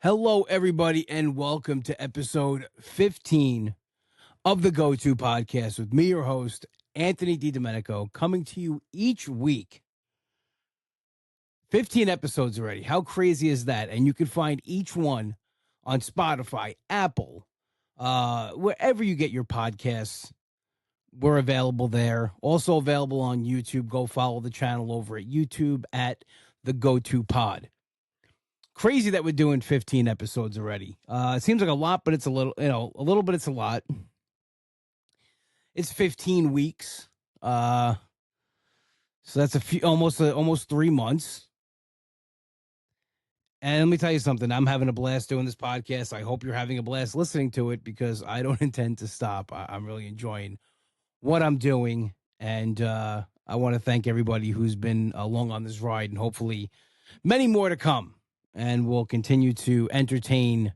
Hello, everybody, and welcome to episode 15 of the Go-To Podcast with me, your host, Anthony DiDomenico, coming to you each week. 15 episodes already. How crazy is that? And you can find each one on Spotify, Apple, wherever you get your podcasts. We're available there. Also available on YouTube. Go follow the channel over at YouTube at the Go-To Pod. Crazy that we're doing 15 episodes already. It seems like a lot, but it's a little, but it's a lot. It's 15 weeks. So that's almost 3 months. And let me tell you something. I'm having a blast doing this podcast. I hope you're having a blast listening to it because I don't intend to stop. I'm really enjoying what I'm doing. And I want to thank everybody who's been along on this ride and hopefully many more to come. And we'll continue to entertain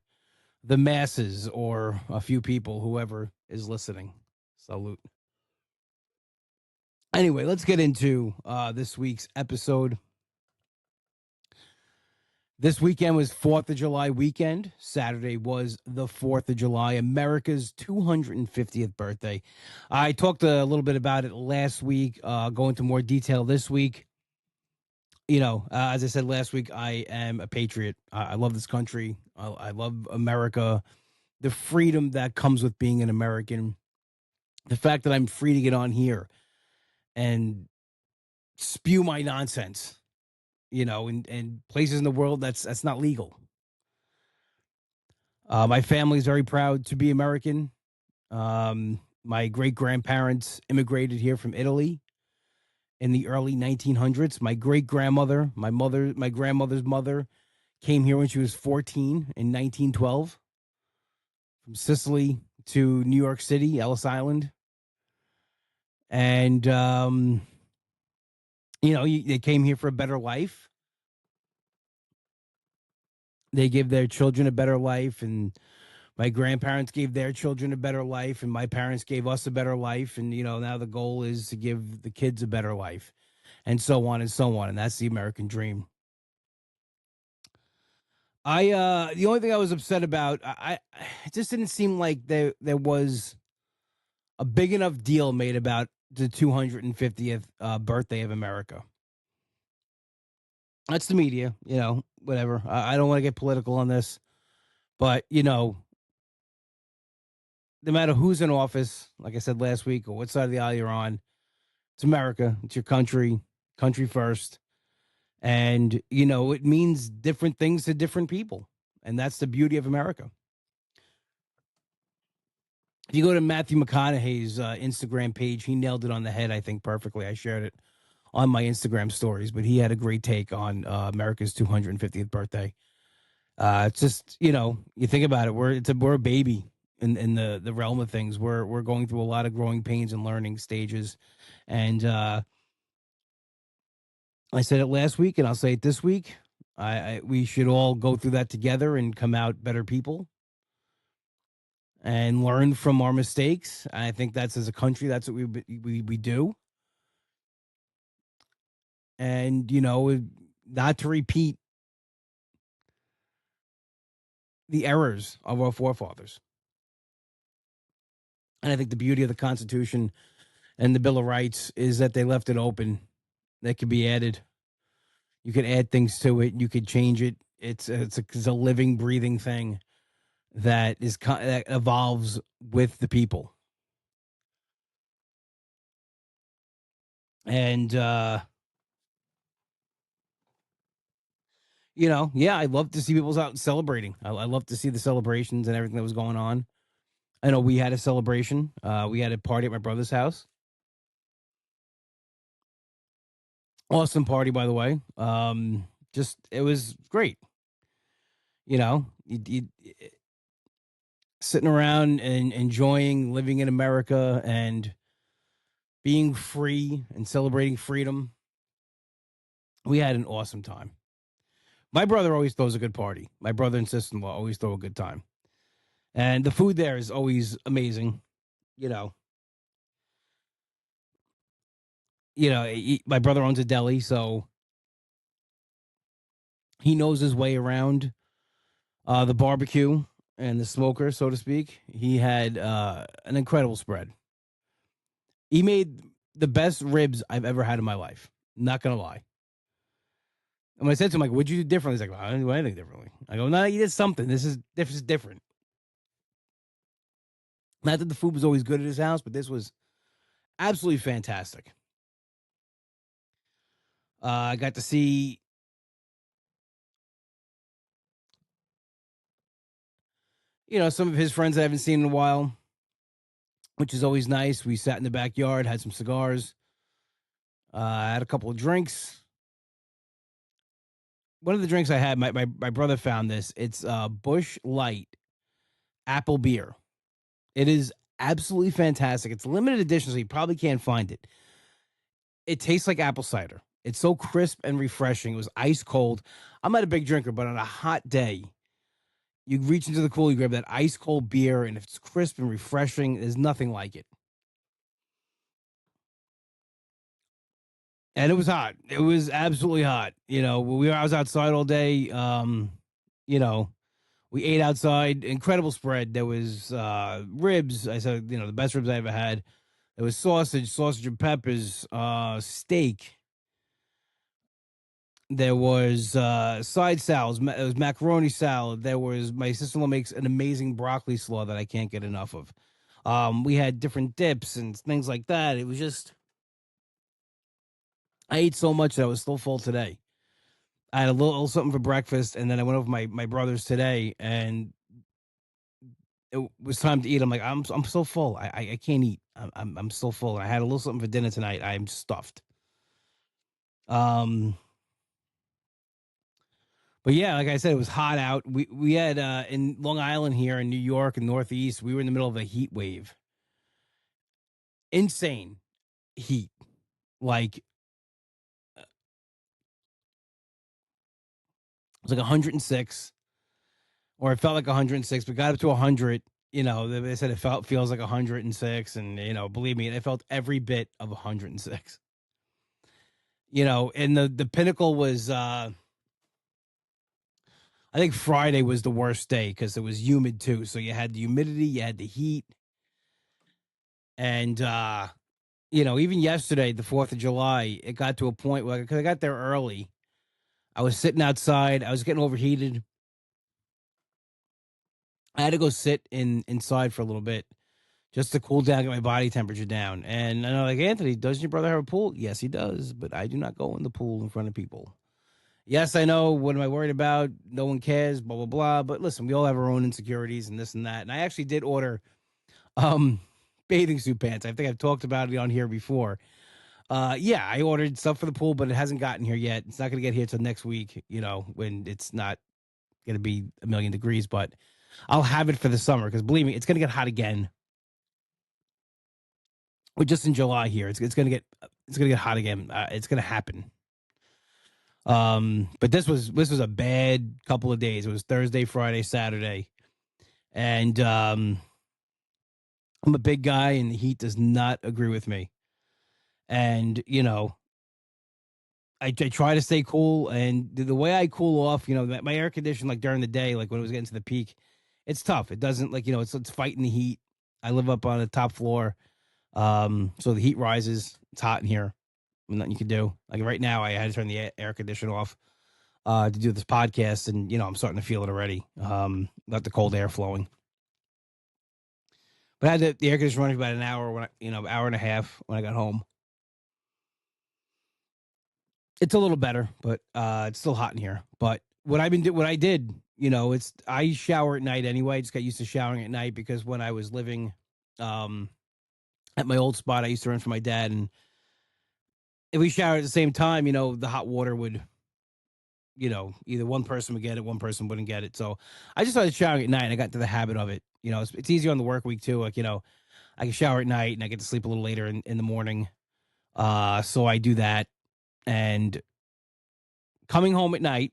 the masses or a few people, whoever is listening. Salute. Anyway, let's get into this week's episode. This weekend was 4th of July weekend. Saturday was the 4th of July, America's 250th birthday. I talked a little bit about it last week, go into more detail this week. As I said last week, I am a patriot. I love this country. I love America. The freedom that comes with being an American. The fact that I'm free to get on here and spew my nonsense, in places in the world that's not legal. My family is very proud to be American. My great grandparents immigrated here from Italy in the early 1900s. My great grandmother, my grandmother's mother, came here when she was 14 in 1912 from Sicily to New York City, Ellis Island. And, they came here for a better life. They give their children a better life, and my grandparents gave their children a better life, and my parents gave us a better life. And, now the goal is to give the kids a better life, and so on and so on. And that's the American dream. The only thing I was upset about, it just didn't seem like there was a big enough deal made about the 250th birthday of America. That's the media, whatever. I don't want to get political on this, but, no matter who's in office, like I said last week, or what side of the aisle you're on, it's America. It's your country first. And, it means different things to different people. And that's the beauty of America. If you go to Matthew McConaughey's Instagram page, he nailed it on the head, I think, perfectly. I shared it on my Instagram stories, but he had a great take on America's 250th birthday. It's just, you think about it, we're a baby in the realm of things. We're going through a lot of growing pains and learning stages. And I said it last week and I'll say it this week. We should all go through that together and come out better people and learn from our mistakes. I think that's, as a country, that's what we do. And, not to repeat the errors of our forefathers. And I think the beauty of the Constitution and the Bill of Rights is that they left it open. That could be added. You could add things to it. You could change it. It's a living, breathing thing that evolves with the people. And I love to see people out celebrating. I love to see the celebrations and everything that was going on. I know we had a celebration. We had a party at my brother's house. Awesome party, by the way. It was great. You sitting around and enjoying living in America and being free and celebrating freedom. We had an awesome time. My brother always throws a good party. My brother and sister-in-law always throw a good time. And the food there is always amazing. My brother owns a deli, so he knows his way around the barbecue and the smoker, so to speak. He had an incredible spread. He made the best ribs I've ever had in my life. Not gonna lie. And when I said to him, like, what'd you do differently? He's like, well, I didn't do anything differently. I go, no, you did something. This is different. Not that the food was always good at his house, but this was absolutely fantastic. I got to see, some of his friends I haven't seen in a while, which is always nice. We sat in the backyard, had some cigars, had a couple of drinks. One of the drinks I had, my brother found this. It's Bush Light apple beer. It is absolutely fantastic. It's limited edition, so you probably can't find it. It tastes like apple cider. It's so crisp and refreshing. It was ice cold. I'm not a big drinker, but on a hot day, you reach into the cooler, you grab that ice cold beer, and if it's crisp and refreshing, there's nothing like it. And it was hot. It was absolutely hot. I was outside all day. You know, we ate outside. Incredible spread. There was ribs. I said, the best ribs I ever had. There was sausage and peppers, steak. There was side salads. There was macaroni salad. There was my sister-in-law makes an amazing broccoli slaw that I can't get enough of. We had different dips and things like that. It was just I ate so much that I was still full today. I had a little something for breakfast, and then I went over my brother's today, and it was time to eat. I'm like, I'm so full. I can't eat. I'm so full. I had a little something for dinner tonight. I'm stuffed. Um, but yeah, like I said, it was hot out. We had in Long Island here in New York and Northeast, we were in the middle of a heat wave. Insane heat. Like it was like 106, or it felt like 106. We got up to 100. They said it feels like 106, and believe me, it felt every bit of 106. And the pinnacle was I think Friday was the worst day because it was humid too. So you had the humidity, you had the heat, and even yesterday, the 4th of July, it got to a point where because I got there early, I was sitting outside, I was getting overheated. I had to go sit inside for a little bit just to cool down, get my body temperature down. And I know, like, Anthony, doesn't your brother have a pool? Yes, he does, but I do not go in the pool in front of people. Yes, I know. What am I worried about? No one cares, blah, blah, blah. But listen, we all have our own insecurities and this and that. And I actually did order um bathing suit pants. I think I've talked about it on here before. Yeah, I ordered stuff for the pool, but it hasn't gotten here yet. It's not gonna get here till next week, when it's not gonna be a million degrees, but I'll have it for the summer because believe me, it's gonna get hot again. We're just in July here. It's gonna get hot again. It's gonna happen. But this was a bad couple of days. It was Thursday, Friday, Saturday, and I'm a big guy, and the heat does not agree with me. And I try to stay cool, and the way I cool off, my air condition, like during the day, like when it was getting to the peak, it's tough. It doesn't like it's fighting the heat. I live up on the top floor, so the heat rises. It's hot in here. Nothing you can do. Like right now, I had to turn the air conditioner off to do this podcast, and I'm starting to feel it already. Let the cold air flowing. But I had the air conditioner running for about an hour hour and a half when I got home. It's a little better, but it's still hot in here. But what I did, it's I shower at night anyway. I just got used to showering at night because when I was living um at my old spot, I used to run for my dad, and if we showered at the same time, the hot water would, either one person would get it, one person wouldn't get it. So I just started showering at night, and I got into the habit of it. It's easier on the work week too. Like, I can shower at night and I get to sleep a little later in the morning. So I do that. And coming home at night,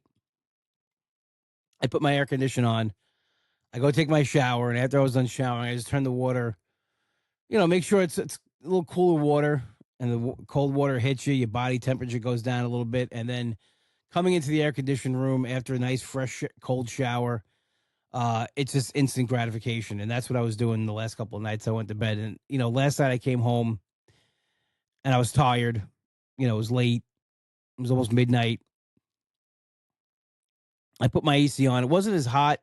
I put my air conditioner on. I go take my shower, and after I was done showering, I just turn the water. Make sure it's a little cooler water, and the cold water hits you. Your body temperature goes down a little bit, and then coming into the air conditioned room after a nice fresh cold shower, it's just instant gratification, and that's what I was doing the last couple of nights. I went to bed, and last night I came home and I was tired. It was late. It was almost midnight. I put my AC on. It wasn't as hot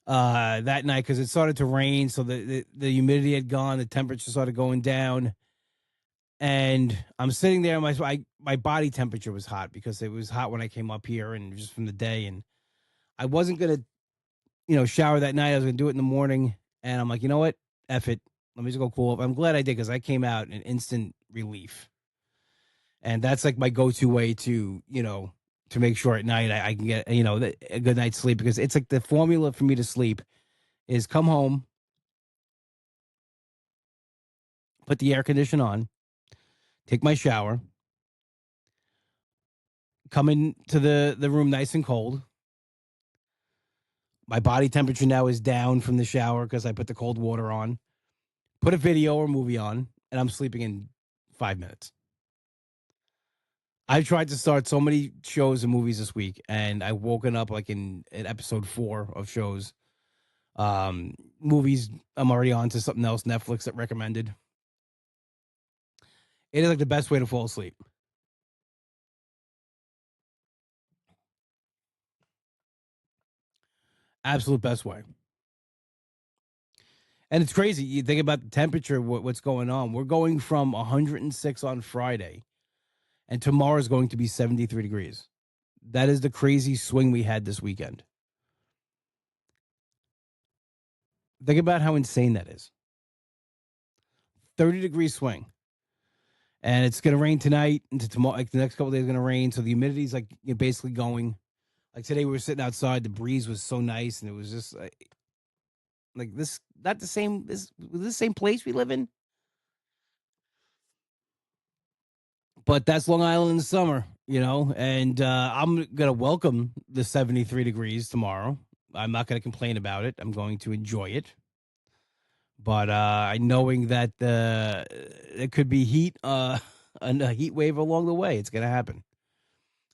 that night because it started to rain, so the humidity had gone. The temperature started going down, and I'm sitting there. My body temperature was hot because it was hot when I came up here, and just from the day. And I wasn't gonna shower that night. I was gonna do it in the morning, and I'm like, you know what? F it. Let me just go cool up. I'm glad I did because I came out in instant relief, and that's like my go-to way to make sure at night I can get a good night's sleep, because it's like the formula for me to sleep is come home, put the air condition on, take my shower, come into the room nice and cold. My body temperature now is down from the shower because I put the cold water on. Put a video or movie on, and I'm sleeping in 5 minutes. I've tried to start so many shows and movies this week, and I've woken up like in episode 4 of shows. Movies, I'm already on to something else Netflix that recommended. It is like the best way to fall asleep. Absolute best way. And it's crazy. You think about the temperature, what's going on. We're going from 106 on Friday, and tomorrow is going to be 73 degrees. That is the crazy swing we had this weekend. Think about how insane that is. 30-degree swing. And it's going to rain tonight into tomorrow. Like the next couple of days, going to rain. So the humidity is like basically going. Like today, we were sitting outside. The breeze was so nice, and it was just like this. Not the same. This the same place we live in, but that's Long Island in the summer, And I'm gonna welcome the 73 degrees tomorrow. I'm not gonna complain about it. I'm going to enjoy it. But knowing that it could be heat, a heat wave along the way, it's gonna happen.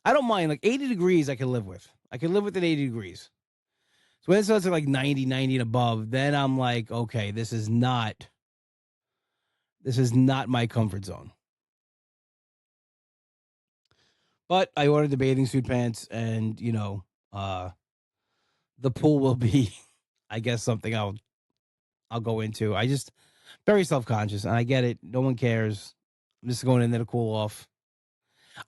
I don't mind. Like 80 degrees, I can live with. I can live with it 80 degrees. So when it starts at like 90 and above, then I'm like, okay, this is not my comfort zone. But I ordered the bathing suit pants, and the pool will be, I guess, something I'll go into. I just very self conscious, and I get it. No one cares. I'm just going in there to cool off.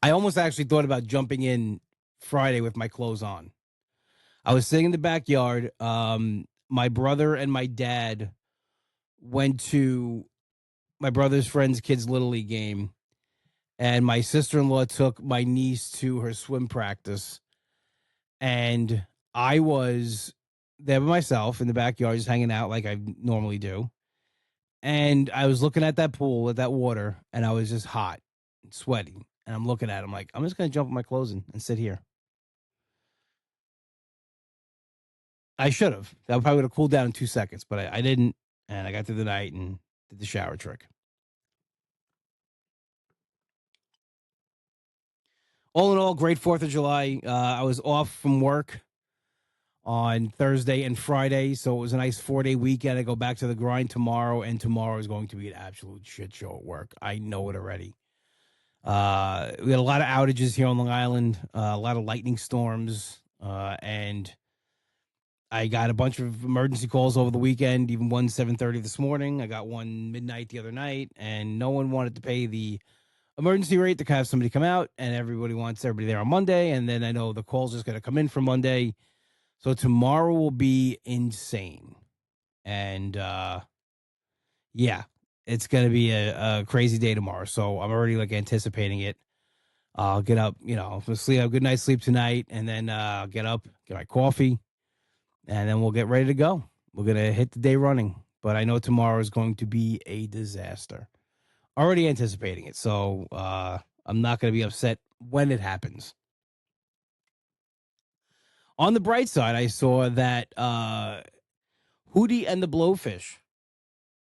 I almost actually thought about jumping in Friday with my clothes on. I was sitting in the backyard. My brother and my dad went to my brother's friend's kids' little league game, and my sister-in-law took my niece to her swim practice, and I was there by myself in the backyard just hanging out like I normally do. And I was looking at that pool, at that water, and I was just hot and sweating. And I'm looking at him like, I'm just going to jump in my clothes and sit here. I should have. That probably would have cooled down in 2 seconds, but I didn't. And I got through the night and did the shower trick. All in all, great 4th of July. I was off from work on Thursday and Friday, so it was a nice 4-day weekend. I go back to the grind tomorrow, and tomorrow is going to be an absolute shit show at work. I know it already. We had a lot of outages here on Long Island, a lot of lightning storms, and I got a bunch of emergency calls over the weekend, even one 7:30 this morning. I got one midnight the other night, and no one wanted to pay the emergency rate to have somebody come out, and everybody wants everybody there on Monday, and then I know the call's just going to come in for Monday. So tomorrow will be insane. And yeah, it's going to be a crazy day tomorrow. So I'm already like anticipating it. I'll get up, sleep, have a good night's sleep tonight, and then get up, get my coffee, and then we'll get ready to go. We're going to hit the day running. But I know tomorrow is going to be a disaster. Already anticipating it. So I'm not going to be upset when it happens. On the bright side, I saw that Hootie and the Blowfish,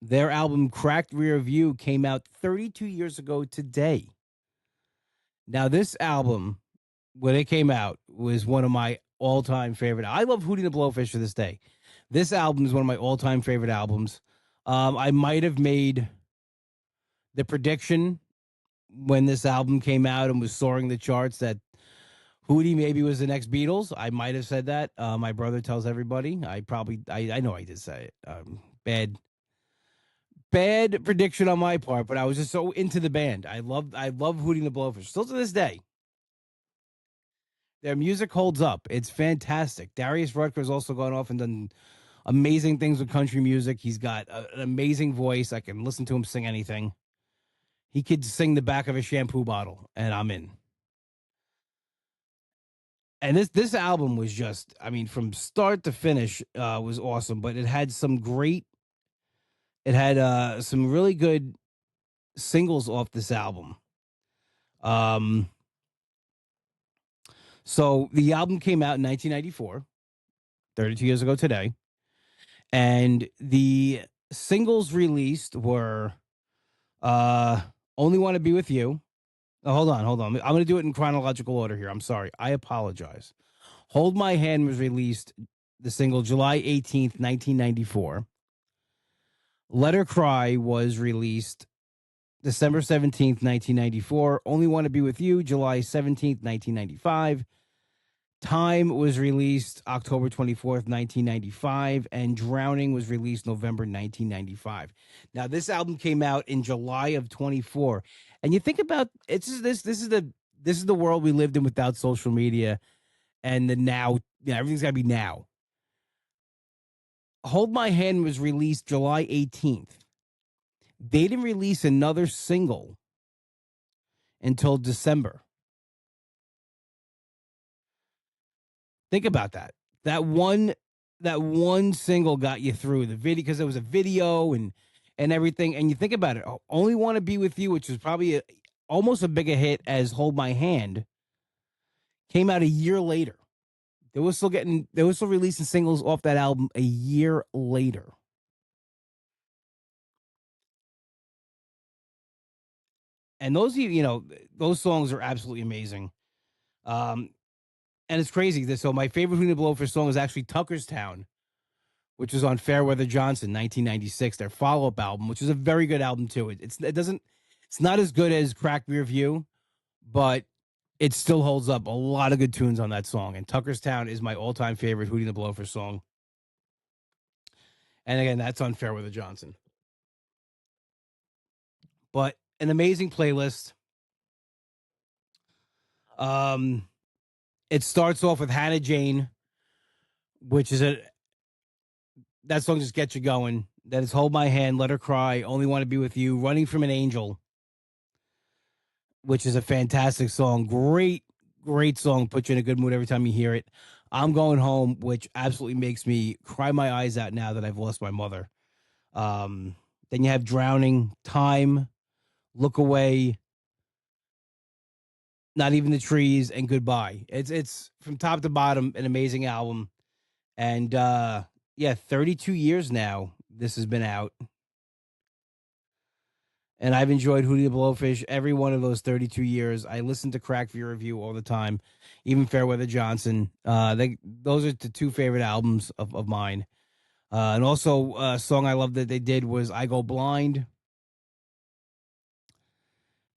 their album Cracked Rear View, came out 32 years ago today. Now, this album, when it came out, was one of my all-time favorite. I love Hootie the Blowfish to this day. This album is one of my all-time favorite albums. I might have made the prediction when this album came out and was soaring the charts that Hootie maybe was the next Beatles. I might have said that. My brother tells everybody. I know I did say it. Bad prediction on my part, but I was just so into the band. I love Hootie the Blowfish. Still to this day, their music holds up. It's fantastic. Darius Rucker's also gone off and done amazing things with country music. He's got an amazing voice. I can listen to him sing anything. He could sing the back of a shampoo bottle, and I'm in. And this album was just, I mean, from start to finish, was awesome. But it had some really good singles off this album. Um, so the album came out in 1994, 32 years ago today, and the singles released were uh, "Only Want to Be with You." Oh, hold on. I'm going to do it in chronological order here. I'm sorry. I apologize. "Hold My Hand" was released, the single, July 18th, 1994. "Let Her Cry" was released December 17th, 1994. "Only Want to Be With You," July 17th, 1995. "Time" was released October 24th, 1995. And "Drowning" was released November 1995. Now, this album came out in July of 24. And you think about this is the world we lived in without social media and the now, everything's got to be now. "Hold My Hand" was released July 18th. They didn't release another single until December. Think about that. That one that one single got you through the video because there was a video and everything. And you think about it, "Only Want to Be With You," which was probably almost a bigger hit as "Hold My Hand," came out a year later. They were still releasing singles off that album a year later. And those songs are absolutely amazing. Um, and it's crazy. So my favorite Hootie the Blowfish song is actually "Tucker's Town," which was on Fairweather Johnson, 1996, their follow-up album, which is a very good album too. It's not as good as "Crack Rear View," but it still holds up. A lot of good tunes on that song. And "Tucker's Town" is my all-time favorite Hootie the Blowfish song. And again, that's on Fairweather Johnson. But an amazing playlist. Um, it starts off with "Hannah Jane," which is that song just gets you going. Then it's "Hold My Hand," "Let Her Cry," "Only Want to Be With You," "Running from an Angel," which is a fantastic song. Great song. Put you in a good mood every time you hear it. "I'm Going Home," which absolutely makes me cry my eyes out now that I've lost my mother. Then you have "Drowning," "Time," "Look Away," "Not Even the Trees," and "Goodbye." It's from top to bottom an amazing album. And yeah, 32 years now this has been out. And I've enjoyed Hootie the Blowfish every one of those 32 years. I listen to Crack View Review all the time, even Fairweather Johnson. Those are the two favorite albums of mine. And also a song I love that they did was "I Go Blind."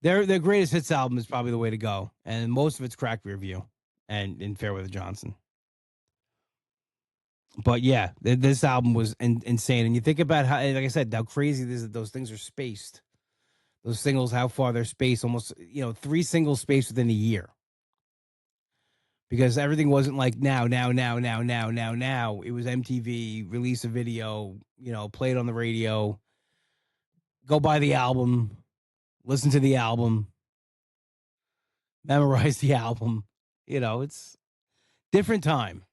Their greatest hits album is probably the way to go, and most of it's Crack View Review and in Fairweather Johnson. But yeah, this album was insane. And you think about how, like I said, how crazy it is that those things are spaced. Those singles, how far they're spaced, almost, three singles spaced within a year. Because everything wasn't like now. It was MTV, release a video, play it on the radio, go buy the album, listen to the album, memorize the album. It's different time.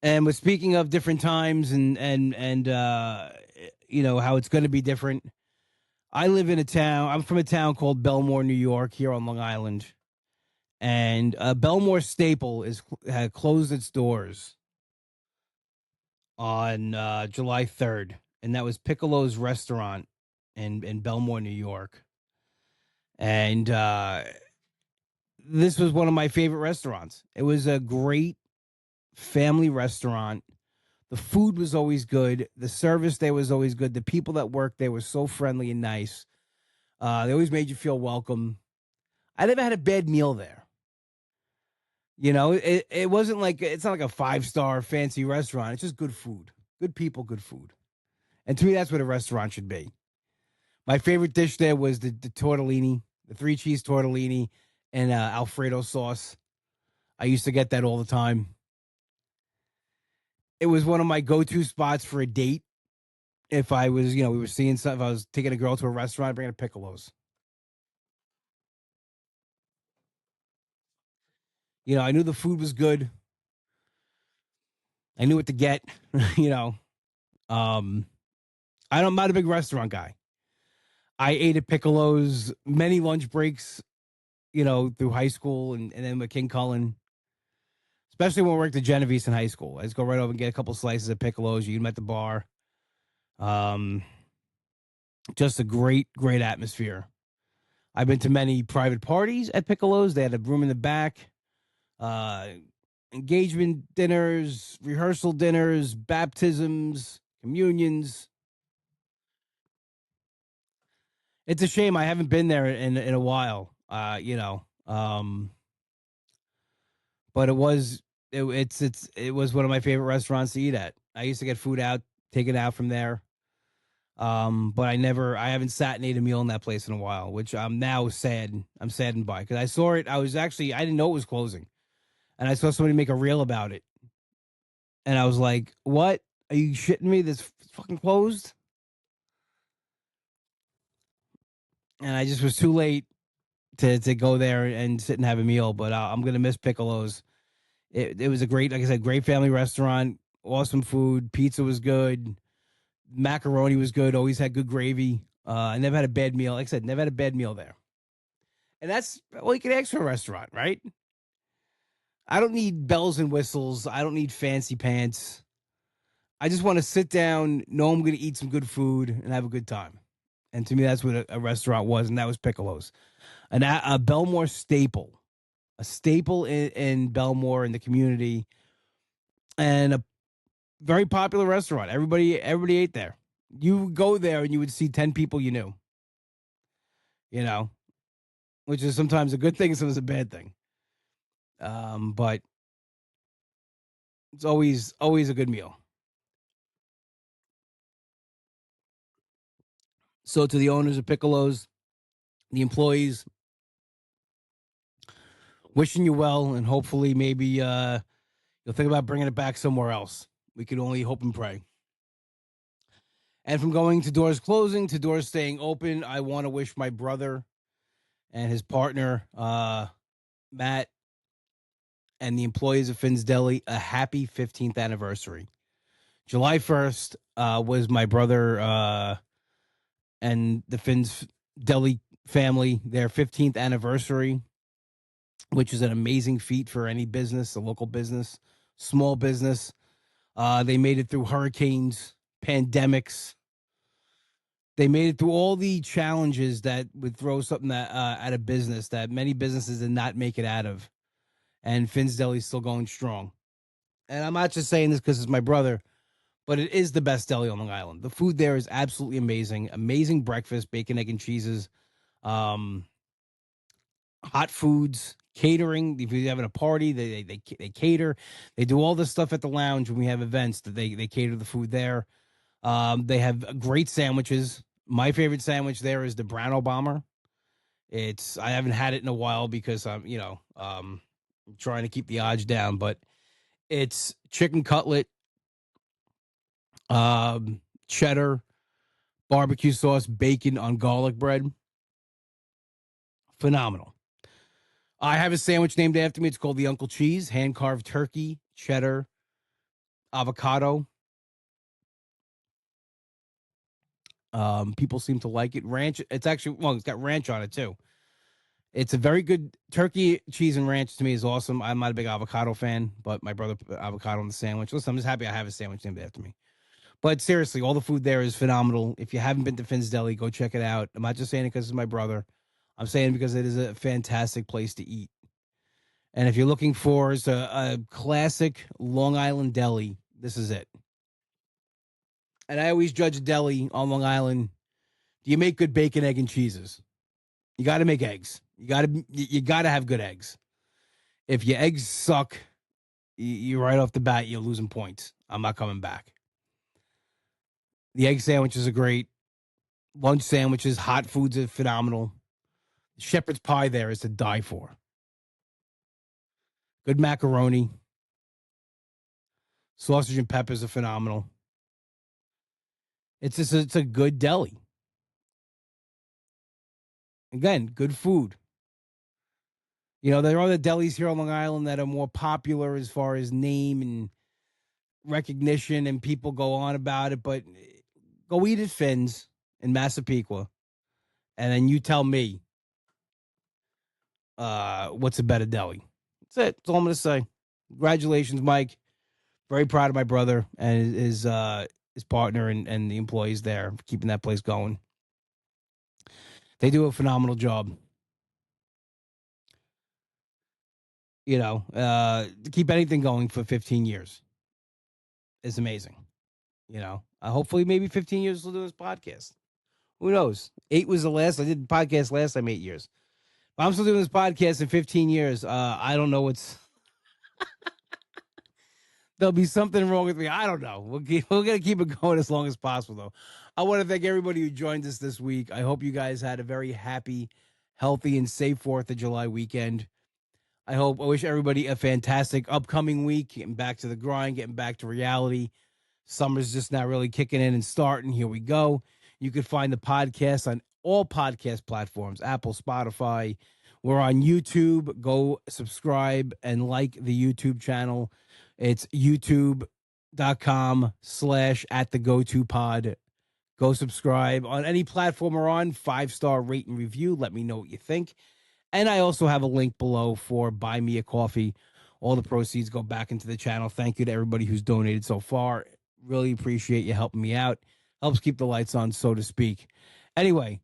And with speaking of different times and how it's going to be different. I'm from a town called Bellmore, New York, here on Long Island. And Bellmore Staple had closed its doors on July 3rd, and that was Piccolo's restaurant in Bellmore, New York. And this was one of my favorite restaurants. It was a great family restaurant. The food was always good. The service there was always good. The people that worked there were so friendly and nice. They always made you feel welcome. I never had a bad meal there. You know, it wasn't like it's not like a 5-star fancy restaurant. It's just good food, good people, good food. And to me, that's what a restaurant should be. My favorite dish there was the tortellini, the 3 cheese tortellini, and Alfredo sauce. I used to get that all the time. It was one of my go-to spots for a date. If I was, we were seeing stuff, if I was taking a girl to a restaurant, bringing a Piccolo's. I knew the food was good. I knew what to get. you know, um, I'm not a big restaurant guy. I ate at Piccolo's many lunch breaks, through high school and then with King Cullen, especially when we worked at Genovese in high school. I just go right over and get a couple slices of Piccolo's. You eat them at the bar. Um, just a great, great atmosphere. I've been to many private parties at Piccolo's. They had a room in the back. Uh, Engagement dinners, rehearsal dinners, baptisms, communions. It's a shame I haven't been there in a while. But it was one of my favorite restaurants to eat at. I used to get food out, take it out from there. But I haven't sat and ate a meal in that place in a while, which I'm now sad. I'm saddened by because I saw it. I didn't know it was closing, and I saw somebody make a reel about it, and I was like, "What? Are you shitting me? This fucking closed?" And I just was too late to go there and sit and have a meal. But I'm gonna miss Piccolo's. It was a great, like I said, great family restaurant. Awesome food. Pizza was good. Macaroni was good. Always had good gravy. I never had a bad meal. Like I said, never had a bad meal there. And that's all you can ask for a restaurant, right? I don't need bells and whistles. I don't need fancy pants. I just want to sit down, know I'm going to eat some good food, and have a good time. And to me, that's what a restaurant was, and that was Piccolo's. A Bellmore staple, a staple in Bellmore in the community, and a very popular restaurant. Everybody ate there. You would go there and you would see 10 people you knew. You know, which is sometimes a good thing, sometimes a bad thing. But it's always a good meal. So to the owners of Piccolo's, the employees, wishing you well, and hopefully maybe you'll think about bringing it back somewhere else. We can only hope and pray. And from going to doors closing to doors staying open, I want to wish my brother and his partner, Matt, and the employees of Finn's Deli a happy 15th anniversary. July 1st was my brother and the Finn's Deli family, their 15th anniversary, which is an amazing feat for any business, a local business, small business. They made it through hurricanes, pandemics. They made it through all the challenges that would throw something that out of business that many businesses did not make it out of. And Finn's Deli is still going strong. And I'm not just saying this because it's my brother, but it is the best deli on Long Island. The food there is absolutely amazing. Amazing breakfast, bacon, egg, and cheeses. Um, Hot foods, catering. If you're having a party, they cater. They do all this stuff at the lounge when we have events. That they cater the food there. They have great sandwiches. My favorite sandwich there is the Brown Bomber. I haven't had it in a while because I'm trying to keep the odds down, but it's chicken cutlet, cheddar, barbecue sauce, bacon on garlic bread. Phenomenal. I have a sandwich named after me. It's called the Uncle Cheese, hand carved turkey, cheddar, avocado. People seem to like it. Ranch. It's got ranch on it too. It's a very good turkey, cheese, and ranch to me is awesome. I'm not a big avocado fan, but my brother put avocado on the sandwich. Listen, I'm just happy I have a sandwich named after me. But seriously, all the food there is phenomenal. If you haven't been to Finn's Deli, go check it out. I'm not just saying it because it's my brother. I'm saying it because it is a fantastic place to eat. And if you're looking for a classic Long Island deli, this is it. And I always judge a deli on Long Island. Do you make good bacon, egg, and cheeses? You got to make eggs. You got to have good eggs. If your eggs suck, you right off the bat you're losing points. I'm not coming back. The egg sandwiches are great. Lunch sandwiches, hot foods are phenomenal. Shepherd's pie there is to die for. Good macaroni. Sausage and peppers are phenomenal. It's a good deli. Again, good food. There are other delis here on Long Island that are more popular as far as name and recognition, and people go on about it. But go eat at Finn's in Massapequa, and then you tell me what's a better deli. That's it. That's all I'm going to say. Congratulations, Mike. Very proud of my brother and his partner and the employees there for keeping that place going. They do a phenomenal job. To keep anything going for 15 years is amazing. Hopefully maybe 15 years we'll do this podcast. Who knows? 8 was the last. I did the podcast last time 8 years. But I'm still doing this podcast in 15 years. I don't know what's. There'll be something wrong with me. I don't know. We're going to keep it going as long as possible, though. I want to thank everybody who joined us this week. I hope you guys had a very happy, healthy, and safe 4th of July weekend. I wish everybody a fantastic upcoming week, getting back to the grind, getting back to reality. Summer's just not really kicking in and starting. Here we go. You can find the podcast on all podcast platforms, Apple, Spotify. We're on YouTube. Go subscribe and like the YouTube channel. It's youtube.com/@thegotopod. Go subscribe on any platform we're on. 5-star rate and review. Let me know what you think. And I also have a link below for Buy Me a Coffee. All the proceeds go back into the channel. Thank you to everybody who's donated so far. Really appreciate you helping me out. Helps keep the lights on, so to speak. Anyway,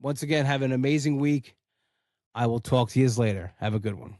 once again, have an amazing week. I will talk to you later. Have a good one.